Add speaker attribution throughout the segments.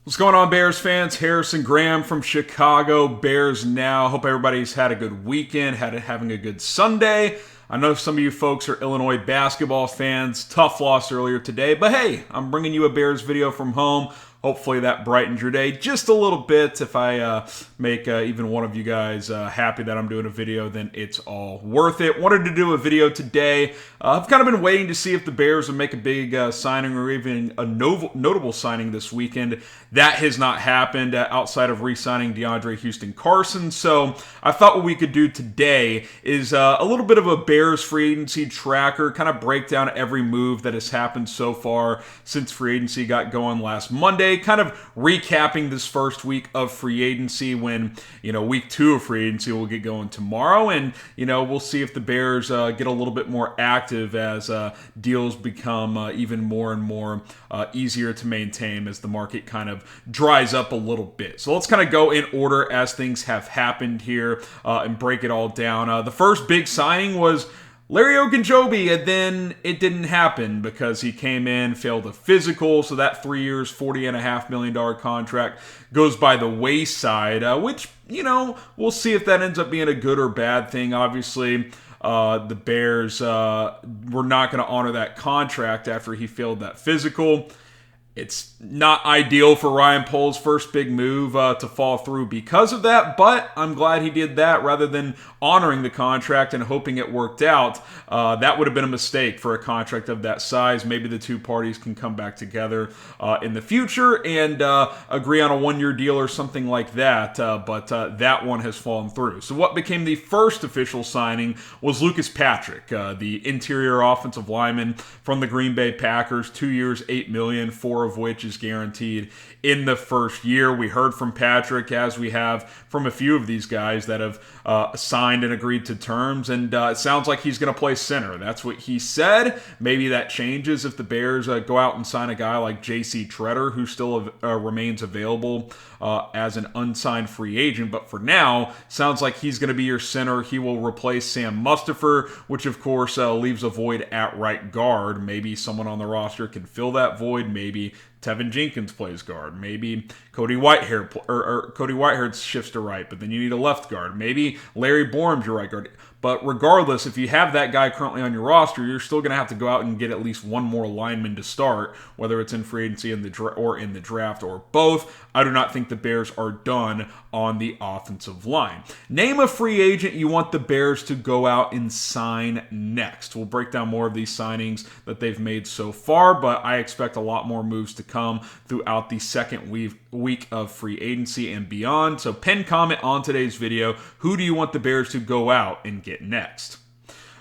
Speaker 1: What's going on, Bears fans? Harrison Graham from Chicago, Bears Now. Hope everybody's had a good weekend, having a good Sunday. I know some of you folks are Illinois basketball fans. Tough loss earlier today, but hey, I'm bringing you a Bears video from home. Hopefully that brightens your day just a little bit. If I make even one of you guys happy that I'm doing a video, then it's all worth it. Wanted to do a video today. I've kind of been waiting to see if the Bears would make a big signing or even a notable signing this weekend. That has not happened outside of re-signing DeAndre Houston-Carson. So I thought what we could do today is a little bit of a Bears free agency tracker, kind of break down every move that has happened so far since free agency got going last Monday. Kind of recapping this first week of free agency when, week 2 of free agency will get going tomorrow. And, we'll see if the Bears get a little bit more active as deals become even more and more easier to maintain as the market kind of dries up a little bit. So let's kind of go in order as things have happened here and break it all down. The first big signing was Larry Ogunjobi, and then it didn't happen because he came in, failed a physical, so that 3 years, $40.5 million contract goes by the wayside, which, we'll see if that ends up being a good or bad thing. Obviously, the Bears were not going to honor that contract after he failed that physical. It's not ideal for Ryan Poles' first big move to fall through because of that, but I'm glad he did that rather than honoring the contract and hoping it worked out. That would have been a mistake for a contract of that size. Maybe the two parties can come back together in the future and agree on a one-year deal or something like that, but that one has fallen through. So what became the first official signing was Lucas Patrick, the interior offensive lineman from the Green Bay Packers, 2 years, $8 million, $4 of which is guaranteed in the first year. We heard from Patrick, as we have from a few of these guys that have signed and agreed to terms, and it sounds like he's going to play center. That's what he said. Maybe that changes if the Bears go out and sign a guy like J.C. Tretter, who still remains available as an unsigned free agent, but for now, sounds like he's going to be your center. He will replace Sam Mustipher, which of course leaves a void at right guard. Maybe someone on the roster can fill that void. Maybe Tevin Jenkins plays guard. Maybe Cody Whitehair Cody Whitehair shifts to right, but then you need a left guard. Maybe Larry Borum's your right guard. But regardless, if you have that guy currently on your roster, you're still going to have to go out and get at least one more lineman to start, whether it's in free agency or in the draft or both. I do not think the Bears are done on the offensive line. Name a free agent you want the Bears to go out and sign next. We'll break down more of these signings that they've made so far, but I expect a lot more moves to come throughout the second week of free agency and beyond. So comment on today's video, who do you want the Bears to go out and get next?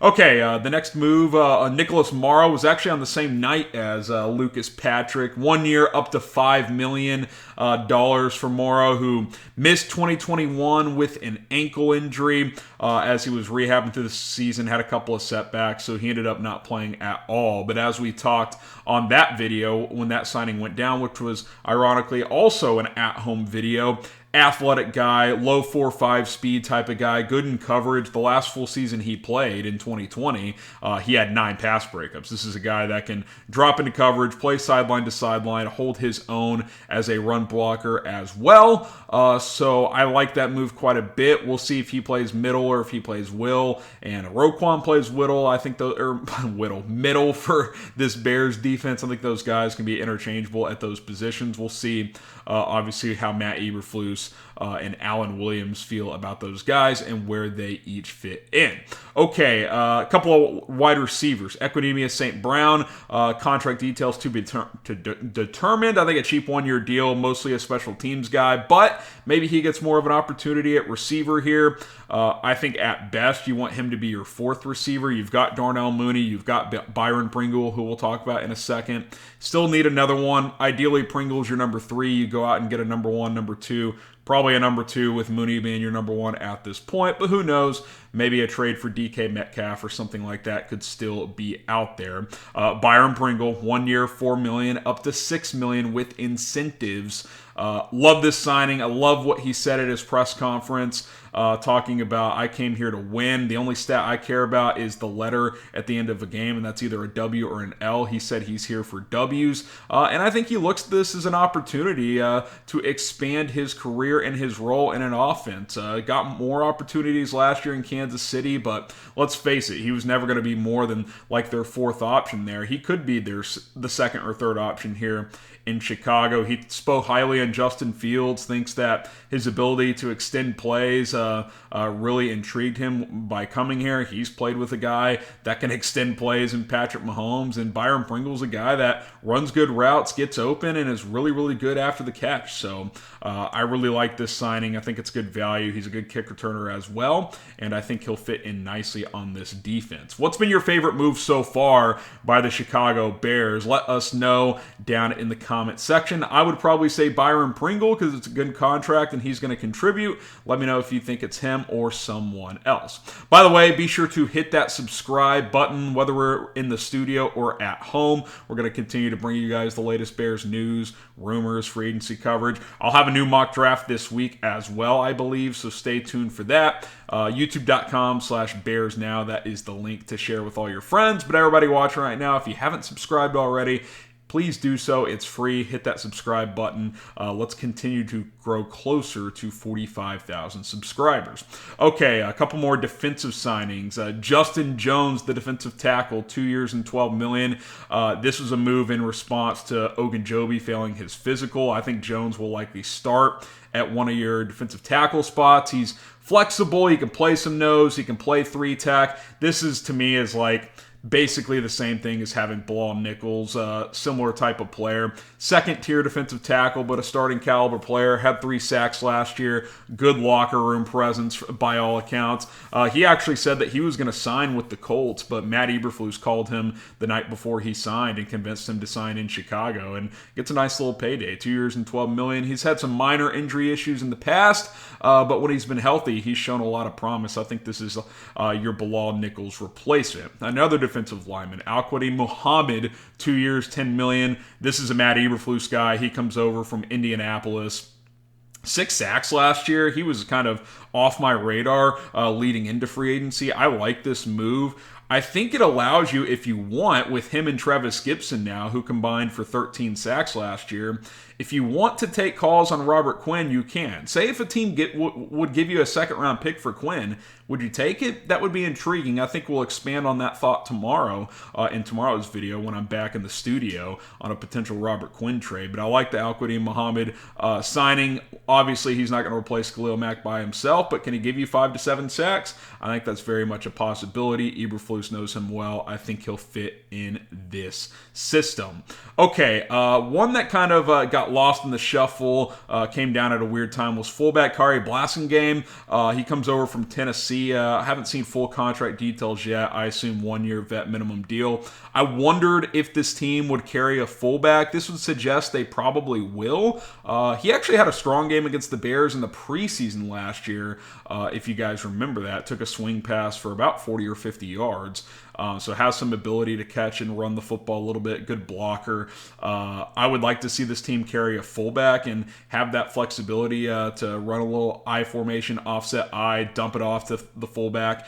Speaker 1: Okay, the next move, Nicholas Morrow, was actually on the same night as Lucas Patrick. 1 year, up to $5 million for Morrow, who missed 2021 with an ankle injury as he was rehabbing through the season, had a couple of setbacks, so he ended up not playing at all. But as we talked on that video when that signing went down, which was ironically also an at-home video, athletic guy, low 4.5 speed type of guy, good in coverage. The last full season he played in 2020, he had 9 pass breakups. This is a guy that can drop into coverage, play sideline to sideline, hold his own as a run blocker as well. So I like that move quite a bit. We'll see if he plays middle or if he plays will, and Roquan plays middle. I think middle for this Bears defense. I think those guys can be interchangeable at those positions. We'll see, obviously, how Matt Eberflus and Alan Williams feel about those guys and where they each fit in. Okay, a couple of wide receivers. Equanimeous St. Brown, contract details to be determined. I think a cheap 1-year deal, mostly a special teams guy, but maybe he gets more of an opportunity at receiver here. I think at best you want him to be your 4th receiver. You've got Darnell Mooney, you've got Byron Pringle, who we'll talk about in a second. Still need another one. Ideally, Pringle's your number 3. You go out and get a number 1, number 2 Probably a number 2 with Mooney being your number 1 at this point, but who knows? Maybe a trade for DK Metcalf or something like that could still be out there. Byron Pringle, 1 year, $4 million, up to $6 million with incentives. Love this signing. I love what he said at his press conference, talking about, I came here to win. The only stat I care about is the letter at the end of a game, and that's either a W or an L. He said he's here for W's, and I think he looks at this as an opportunity to expand his career and his role in an offense. Got more opportunities last year in Kansas City, but let's face it, he was never going to be more than like their 4th option there. He could be the 2nd or 3rd option here in Chicago. He spoke highly on Justin Fields, thinks that his ability to extend plays really intrigued him by coming here. He's played with a guy that can extend plays in Patrick Mahomes, and Byron Pringle's a guy that runs good routes, gets open, and is really, really good after the catch. So I really like this signing. I think it's good value. He's a good kick returner as well, and I think he'll fit in nicely on this defense. What's been your favorite move so far by the Chicago Bears? Let us know down in the comment section. I would probably say Byron Pringle because it's a good contract and he's going to contribute. Let me know if you think it's him or someone else. By the way, be sure to hit that subscribe button, whether we're in the studio or at home. We're going to continue to bring you guys the latest Bears news, rumors, free agency coverage. I'll have a new mock draft this week as well, I believe, so stay tuned for that. YouTube.com/BearsNow. That is the link to share with all your friends. But everybody watching right now, if you haven't subscribed already, please do so. It's free. Hit that subscribe button. Let's continue to grow closer to 45,000 subscribers. Okay, a couple more defensive signings. Justin Jones, the defensive tackle, 2 years and $12 million. This was a move in response to Ogunjobi failing his physical. I think Jones will likely start at one of your defensive tackle spots. He's flexible. He can play some nose. He can play 3-tech. This is, to me, is like basically the same thing as having Bilal Nichols, similar type of player. Second-tier defensive tackle, but a starting caliber player. Had 3 sacks last year. Good locker room presence by all accounts. He actually said that he was going to sign with the Colts, but Matt Eberflus called him the night before he signed and convinced him to sign in Chicago, and gets a nice little payday. 2 years and $12 million. He's had some minor injury issues in the past, but when he's been healthy, he's shown a lot of promise. I think this is your Bilal Nichols replacement. Another defensive lineman, al-Quadin Muhammad, 2 years, $10 million. This is a Matt Eberflus guy. He comes over from Indianapolis. 6 sacks last year. He was kind of off my radar leading into free agency. I like this move. I think it allows you, if you want, with him and Travis Gibson now, who combined for 13 sacks last year, if you want to take calls on Robert Quinn, you can. Say if a team would give you a second-round pick for Quinn, would you take it? That would be intriguing. I think we'll expand on that thought tomorrow in tomorrow's video when I'm back in the studio on a potential Robert Quinn trade. But I like the al-Quadin Muhammad signing. Obviously, he's not going to replace Khalil Mack by himself, but can he give you 5 to 7 sacks? I think that's very much a possibility. Eberflus knows him well. I think he'll fit in this system. Okay, one that kind of got lost in the shuffle, came down at a weird time, was fullback Khari Blasingame. He comes over from Tennessee. I haven't seen full contract details yet. I assume 1 year vet minimum deal. I wondered if this team would carry a fullback. This would suggest they probably will. He actually had a strong game against the Bears in the preseason last year, if you guys remember that. Took a swing pass for about 40 or 50 yards. So has some ability to catch and run the football a little bit. Good blocker. I would like to see this team carry a fullback and have that flexibility to run a little I formation, offset I, dump it off to the fullback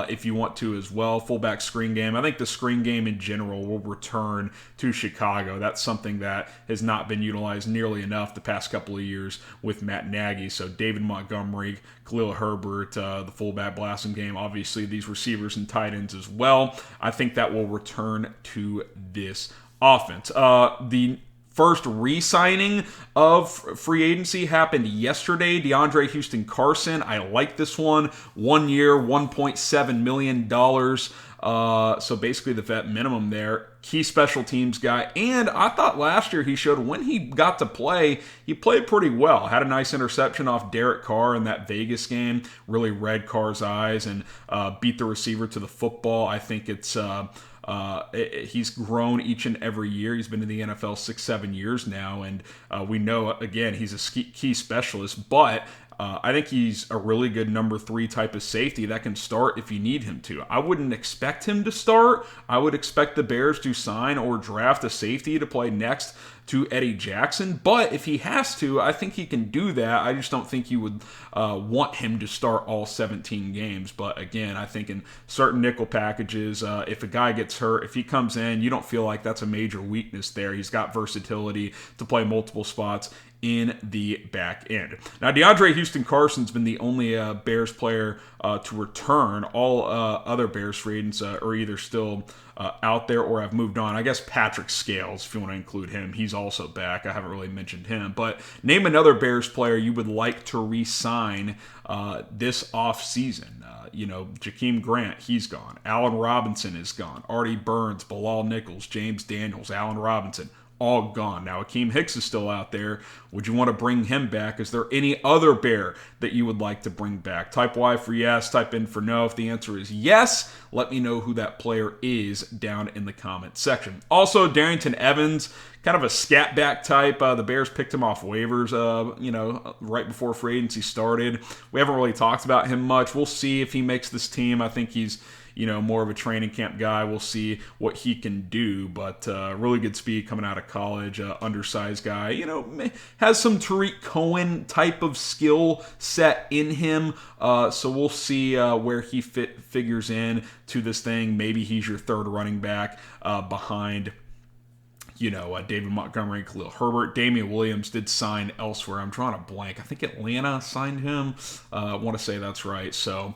Speaker 1: if you want to as well. Fullback screen game. I think the screen game in general will return to Chicago. That's something that has not been utilized nearly enough the past couple of years with Matt Nagy. So David Montgomery, Khalil Herbert, the fullback Blasingame, obviously these receivers and tight ends as well. I think that will return to this offense. The first re-signing of free agency happened yesterday. DeAndre Houston-Carson. I like this one. 1 year, $1.7 million. So basically the vet minimum there. Key special teams guy. And I thought last year he showed when he got to play, he played pretty well. Had a nice interception off Derek Carr in that Vegas game. Really read Carr's eyes and beat the receiver to the football. I think it's He's grown each and every year. He's been in the NFL 6-7 years now, and we know, again, he's a key specialist, but I think he's a really good number 3 type of safety that can start if you need him to. I wouldn't expect him to start. I would expect the Bears to sign or draft a safety to play next to Eddie Jackson, but if he has to, I think he can do that. I just don't think you would want him to start all 17 games. But again, I think in certain nickel packages, if a guy gets hurt, if he comes in, you don't feel like that's a major weakness there. He's got versatility to play multiple spots in the back end. Now, DeAndre Houston-Carson's been the only Bears player to return. All other Bears free agents are either still out there or have moved on. I guess Patrick Scales, if you want to include him, he's also back. I haven't really mentioned him. But name another Bears player you would like to re-sign this offseason. Jakeem Grant, he's gone. Allen Robinson is gone. Artie Burns, Bilal Nichols, James Daniels, Allen Robinson, all gone. Now, Akeem Hicks is still out there. Would you want to bring him back? Is there any other Bear that you would like to bring back? Type Y for yes, type in for no. If the answer is yes, let me know who that player is down in the comment section. Also, Darrington Evans, kind of a scat back type. The Bears picked him off waivers, right before free agency started. We haven't really talked about him much. We'll see if he makes this team. I think he's more of a training camp guy. We'll see what he can do, but really good speed coming out of college, undersized guy, has some Tariq Cohen type of skill set in him, so we'll see where he figures in to this thing. Maybe he's your third running back behind David Montgomery, Khalil Herbert. Damian Williams did sign elsewhere. I'm drawing a blank. I think Atlanta signed him. I want to say that's right. So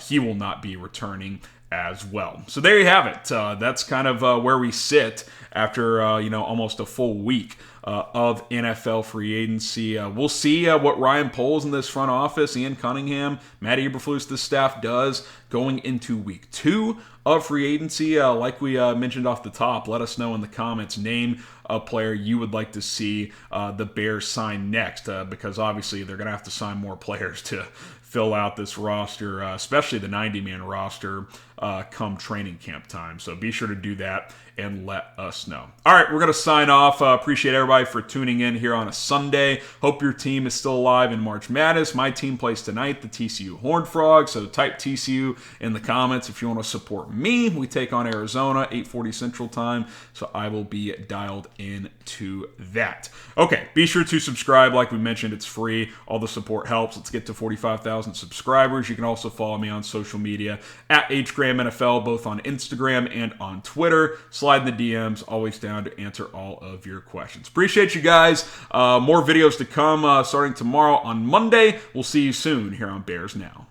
Speaker 1: he will not be returning as well. So there you have it. That's kind of where we sit after almost a full week of NFL free agency. We'll see what Ryan Poles in this front office, Ian Cunningham, Matt Eberflus, the staff does going into week 2 of free agency. Like we mentioned off the top, let us know in the comments. Name a player you would like to see the Bears sign next, because obviously they're going to have to sign more players to fill out this roster, especially the 90-man roster, come training camp time. So be sure to do that and let us know. All right, we're going to sign off. Appreciate everybody for tuning in here on a Sunday. Hope your team is still alive in March Madness. My team plays tonight, the TCU Horned Frogs. So type TCU in the comments if you want to support me. We take on Arizona, 8:40 Central Time. So I will be dialed into that. Okay, be sure to subscribe. Like we mentioned, it's free. All the support helps. Let's get to 45,000 subscribers. You can also follow me on social media at HGrahamNFL, both on Instagram and on Twitter. Slide in the DMs, always down to answer all of your questions. Appreciate you guys. More videos to come starting tomorrow on Monday. We'll see you soon here on Bears Now.